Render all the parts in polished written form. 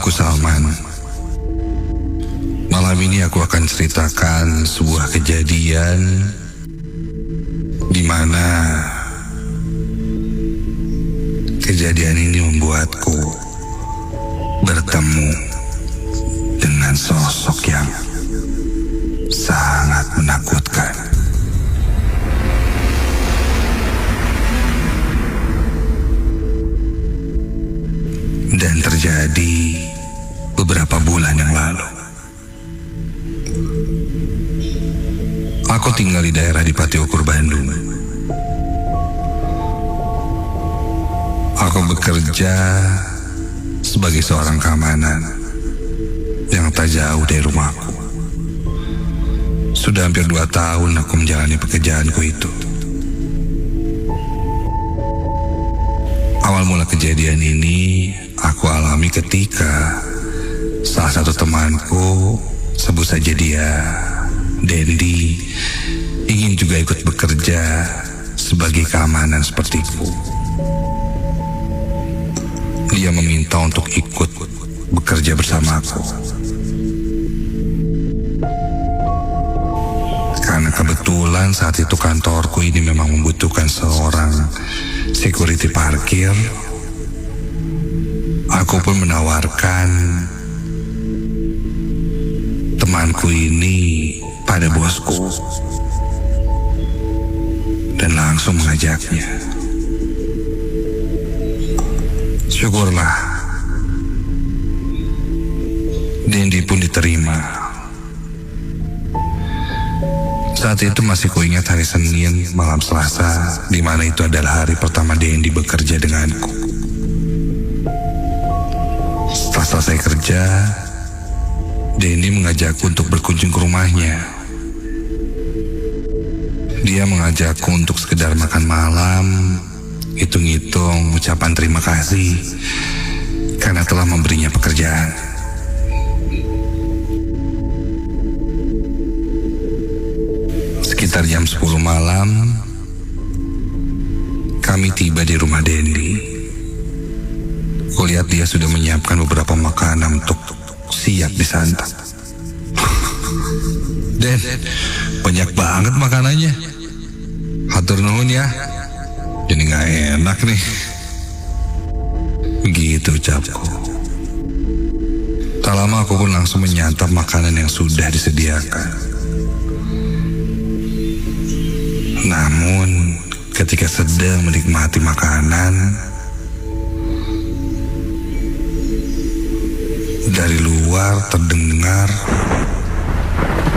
Namaku Salman. Malam ini aku akan ceritakan sebuah kejadian di mana kejadian ini membuatku bertemu dengan sosok yang sangat menakutkan. Dan terjadi beberapa bulan yang lalu. Aku tinggal di daerah di Pati Ukur, Bandung. Aku bekerja sebagai seorang keamanan yang tak jauh dari rumahku. Sudah hampir 2 tahun aku menjalani pekerjaanku itu. Awal mula kejadian ini aku alami ketika salah satu temanku, sebut saja dia Dendi, ingin juga ikut bekerja sebagai keamanan sepertiku. Dia meminta untuk ikut bekerja bersamaku. Karena kebetulan saat itu kantorku ini memang membutuhkan seorang security parkir, aku pun menawarkan temanku ini pada bosku dan langsung mengajaknya. Syukurlah, Dendi pun diterima. Saat itu masih kuingat hari Senin malam Selasa, di mana itu adalah hari pertama Dendi bekerja denganku. Setelah selesai kerja, Dendi mengajakku untuk berkunjung ke rumahnya. Dia mengajakku untuk sekedar makan malam, hitung-hitung ucapan terima kasih karena telah memberinya pekerjaan. Sekitar jam 10 malam, kami tiba di rumah Dendi. Kulihat dia sudah menyiapkan beberapa makanan untuk siap disantap. Den, banyak banget makanannya. Hatur nuhun ya. Jadi gak enak nih. Begitu ucapku. Tak lama aku pun langsung menyantap makanan yang sudah disediakan. Namun, ketika sedang menikmati makanan, dari luar terdengar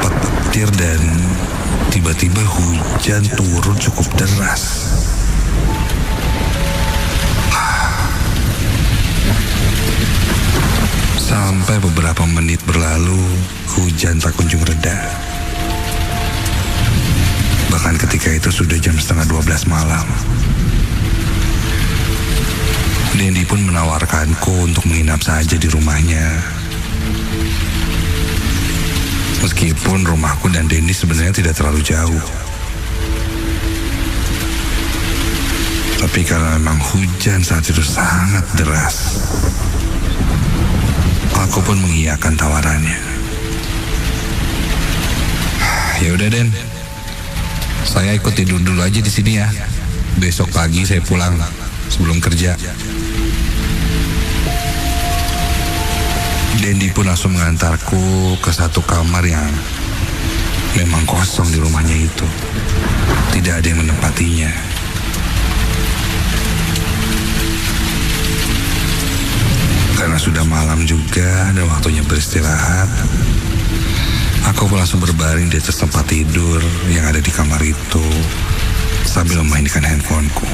petir dan tiba-tiba hujan turun cukup deras. Sampai beberapa menit berlalu, hujan tak kunjung reda. Bahkan ketika itu sudah jam 11:30 malam. Dendi pun menawarkanku untuk menginap saja di rumahnya. Meskipun rumahku dan Dendi sebenarnya tidak terlalu jauh. Tapi karena memang hujan saat itu sangat deras, aku pun mengiyakan tawarannya. Ya udah Den, saya ikut tidur dulu aja di sini ya. Besok pagi saya pulang sebelum kerja. Dendi pun langsung mengantarku ke satu kamar yang memang kosong di rumahnya itu. Tidak ada yang menempatinya. Karena sudah malam juga dan waktunya beristirahat, aku pun langsung berbaring di atas tempat tidur yang ada di kamar itu sambil memainkan handphoneku.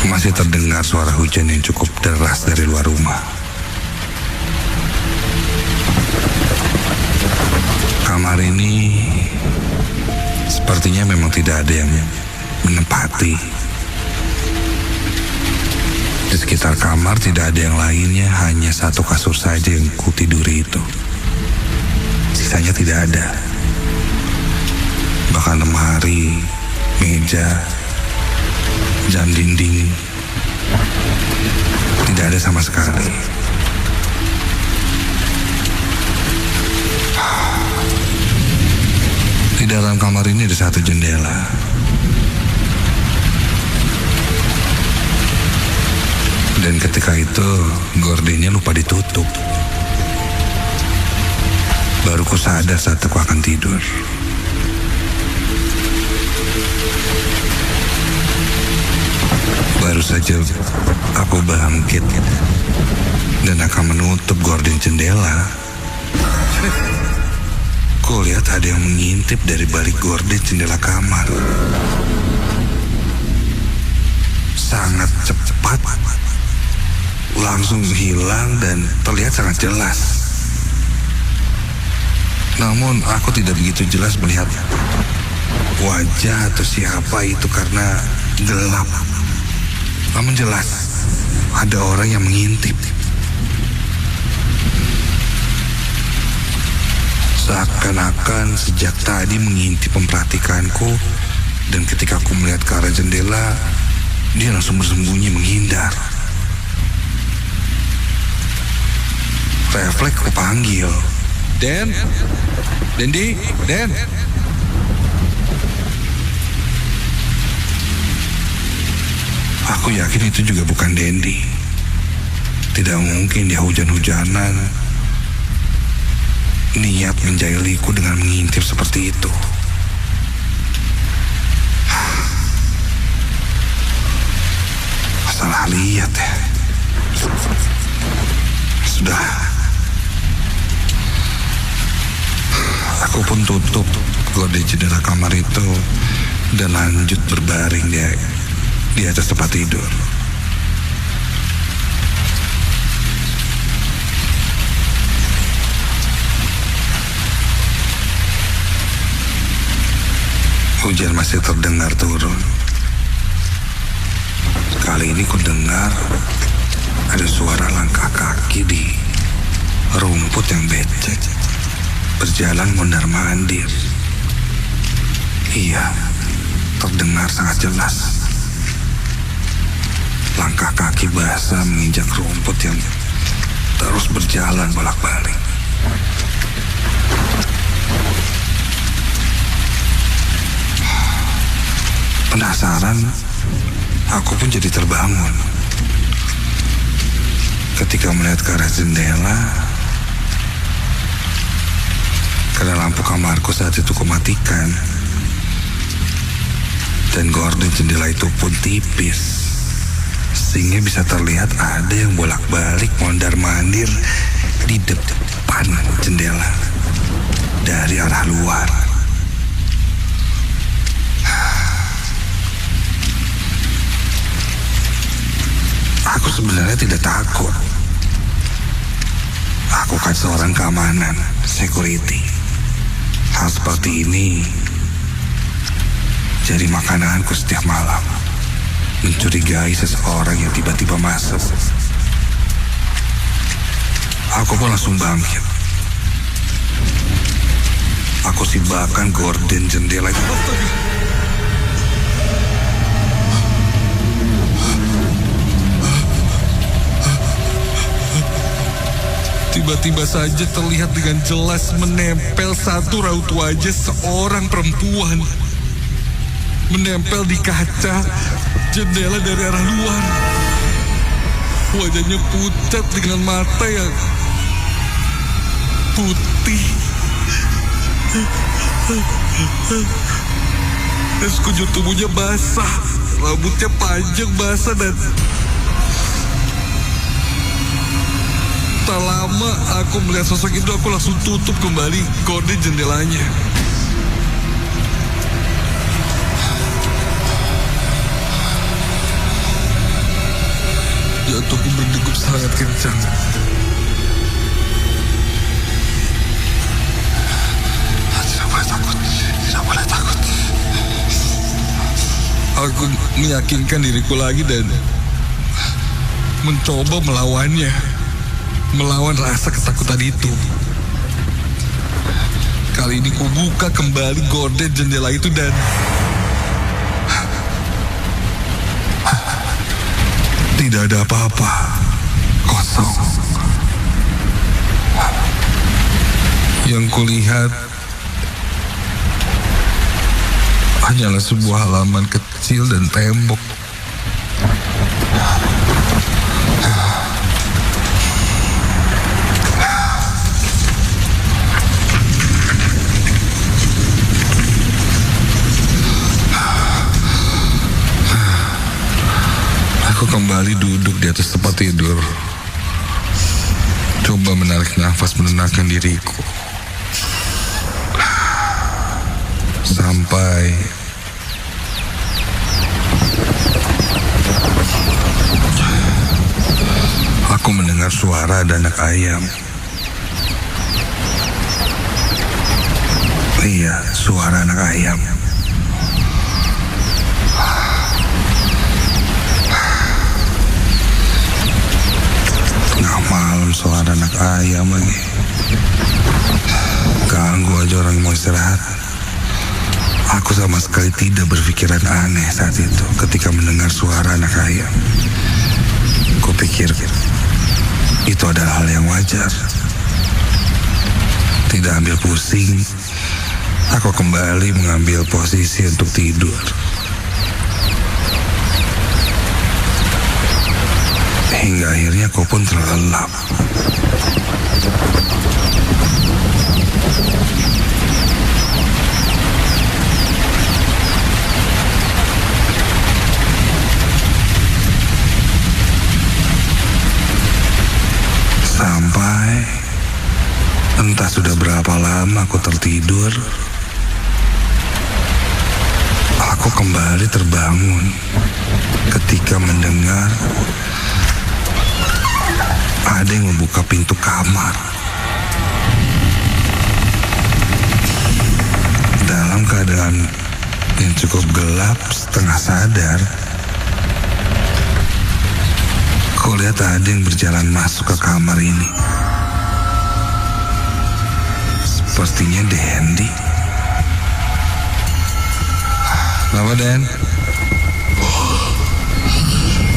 Masih terdengar suara hujan yang cukup deras dari luar rumah. Kamar ini sepertinya memang tidak ada yang menempati. Di sekitar kamar tidak ada yang lainnya, hanya satu kasur saja yang kutiduri itu. Sisanya tidak ada. Bahkan lemari, meja, jam dinding Tidak ada sama sekali. Di dalam kamar ini ada satu jendela. Dan ketika itu gordennya lupa ditutup. Baru ku sadar saat aku akan tidur. Baru saja aku bangkit dan akan menutup gorden jendela, ku lihat ada yang mengintip dari balik gorden jendela kamar. Sangat cepat, langsung hilang dan terlihat sangat jelas. Namun aku tidak begitu jelas melihat wajah atau siapa itu karena gelap. Namun jelas ada orang yang mengintip. Seakan-akan sejak tadi mengintip memperhatikanku. Dan ketika aku melihat ke arah jendela, dia langsung bersembunyi menghindar. Refleks aku panggil, Dendi. Aku yakin itu juga bukan Dendi. Tidak mungkin dia hujan-hujanan niat menjahiliku dengan mengintip seperti itu. Salah lihat ya. Sudah. Aku pun tutup gorden jendela kamar itu dan lanjut berbaring di atas tempat tidur. Hujan masih terdengar turun. Kali ini ku dengar ada suara langkah kaki di rumput yang becek, berjalan mondar-mandir. Iya, terdengar sangat jelas. Langkah kaki basah menginjak rumput yang terus berjalan bolak-balik. Penasaran, aku pun jadi terbangun. Ketika melihat ke arah jendela, karena lampu kamarku saat itu kumatikan, dan gorden jendela itu pun tipis, sehingga bisa terlihat ada yang bolak-balik mondar-mandir di depan jendela dari arah luar. Aku sebenarnya tidak takut. Aku kan seorang keamanan, security. Hal seperti ini jadi makananku setiap malam. Mencurigai seseorang yang tiba-tiba masuk. Aku pun langsung bangkit. Aku sibakkan gorden jendela itu. Tiba-tiba saja terlihat dengan jelas menempel satu raut wajah seorang perempuan. Menempel di kaca jendela dari arah luar. Wajahnya pucat dengan mata yang putih. Dan sekujur tubuhnya basah. Rambutnya panjang basah dan tak lama aku melihat sosok itu, aku langsung tutup kembali gorden jendelanya. Jantungku berdegup sangat kencang. Tidak boleh takut. Aku meyakinkan diriku lagi dan mencoba melawannya. Melawan rasa ketakutan itu. Kali ini ku buka kembali gorden jendela itu dan tidak ada apa-apa. Kosong. Yang kulihat hanyalah sebuah halaman kecil dan tembok. Aku kembali duduk di atas tempat tidur. Coba menarik nafas menenangkan diriku. Sampai aku mendengar suara ada anak ayam. Iya, suara anak ayam. Tengah malam suara anak ayam lagi. Ganggu aja orang mau istirahat. Aku sama sekali tidak berpikiran aneh saat itu ketika mendengar suara anak ayam. Kupikir itu adalah hal yang wajar. Tidak ambil pusing, aku kembali mengambil posisi untuk tidur. Hingga akhirnya aku pun terlelap. Sampai entah sudah berapa lama aku tertidur, aku kembali terbangun ketika mendengar ada yang membuka pintu kamar. Dalam keadaan yang cukup gelap, setengah sadar, aku lihat ada yang berjalan masuk ke kamar ini. Sepertinya Dendi. Kenapa, Den?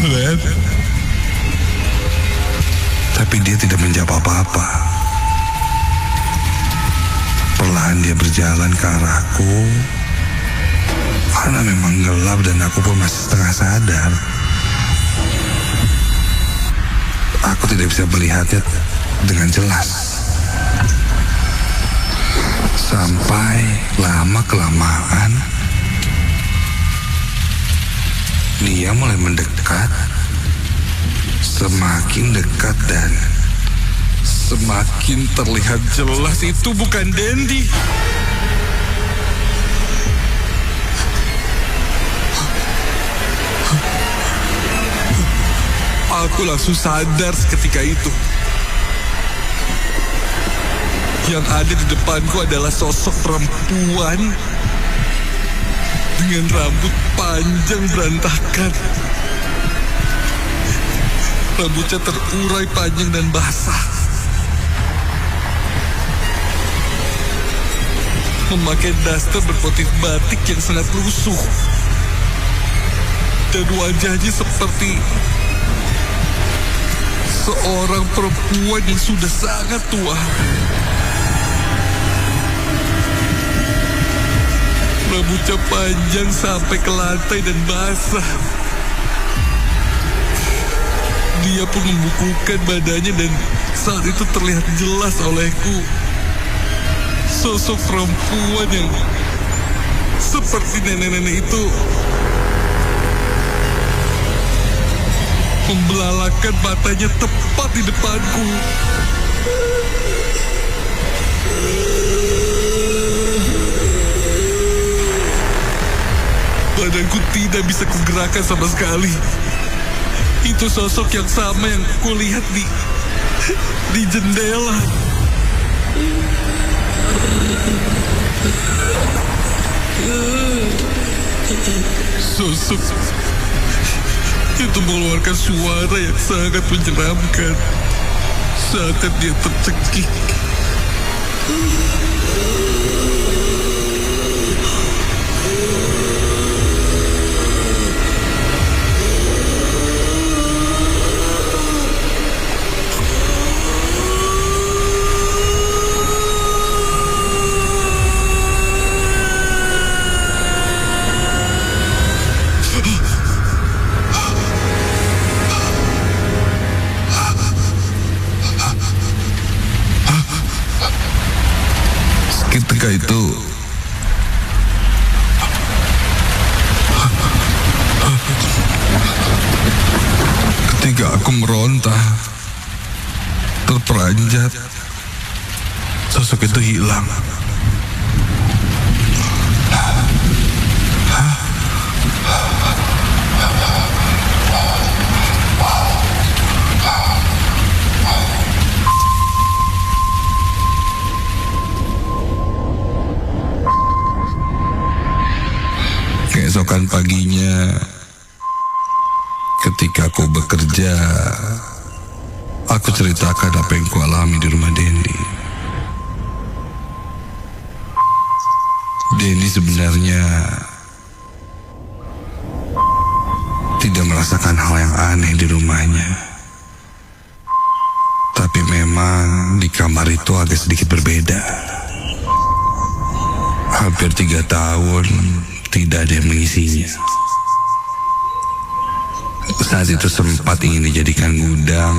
Den? Tapi dia tidak menjawab apa-apa. Perlahan dia berjalan ke arahku. Karena memang gelap dan aku pun masih setengah sadar. Aku tidak bisa melihatnya dengan jelas. Sampai lama-kelamaan dia mulai mendekat. Semakin dekat dan semakin terlihat jelas itu bukan Dendi. Aku langsung sadar seketika itu. Yang ada di depanku adalah sosok perempuan dengan rambut panjang berantakan. Rambutnya terurai panjang dan basah. Memakai daster bermotif batik yang sangat lusuh. Dan wajahnya seperti seorang perempuan yang sudah sangat tua. Rambutnya panjang sampai ke lantai dan basah. Dia pun membukukan badannya dan saat itu terlihat jelas olehku sosok perempuan yang seperti nenek-nenek itu membelalakan matanya tepat di depanku. Badanku tidak bisa kugerakkan sama sekali. Itu sosok yang sama yang kulihat di jendela. Sosok itu mengeluarkan suara yang sangat menyeramkan saat dia tercekik. meronta, terperanjat. Sosok itu hilang. Keesokan paginya, ketika aku bekerja, aku ceritakan apa yang kualami di rumah Dendi. Dendi sebenarnya tidak merasakan hal yang aneh di rumahnya. Tapi memang di kamar itu agak sedikit berbeda. Hampir 3 tahun tidak ada yang mengisinya. Saat itu sempat ingin dijadikan gudang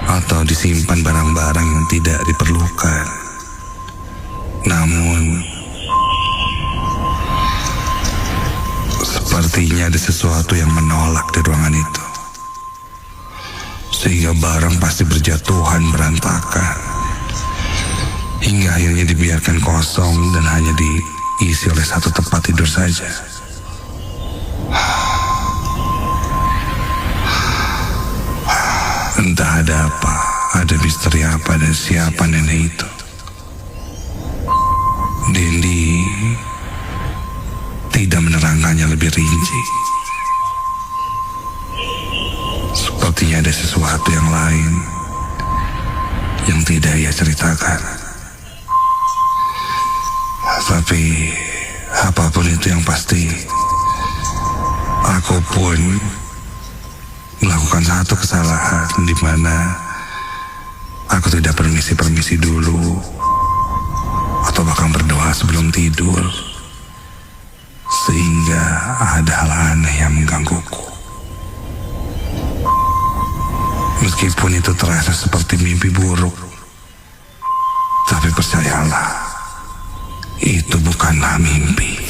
atau disimpan barang-barang yang tidak diperlukan. Namun sepertinya ada sesuatu yang menolak di ruangan itu, sehingga barang pasti berjatuhan berantakan, hingga akhirnya dibiarkan kosong dan hanya diisi oleh satu tempat tidur saja. Entah ada apa, ada misteri apa dan siapa nenek itu. Dendi tidak menerangkannya lebih rinci. Sepertinya ada sesuatu yang lain yang tidak ia ceritakan. Tapi apapun itu yang pasti, aku pun melakukan satu kesalahan di mana aku tidak permisi dulu atau bahkan berdoa sebelum tidur, sehingga ada hal aneh yang menggangguku. Meskipun itu terasa seperti mimpi buruk, tapi percayalah, itu bukanlah mimpi.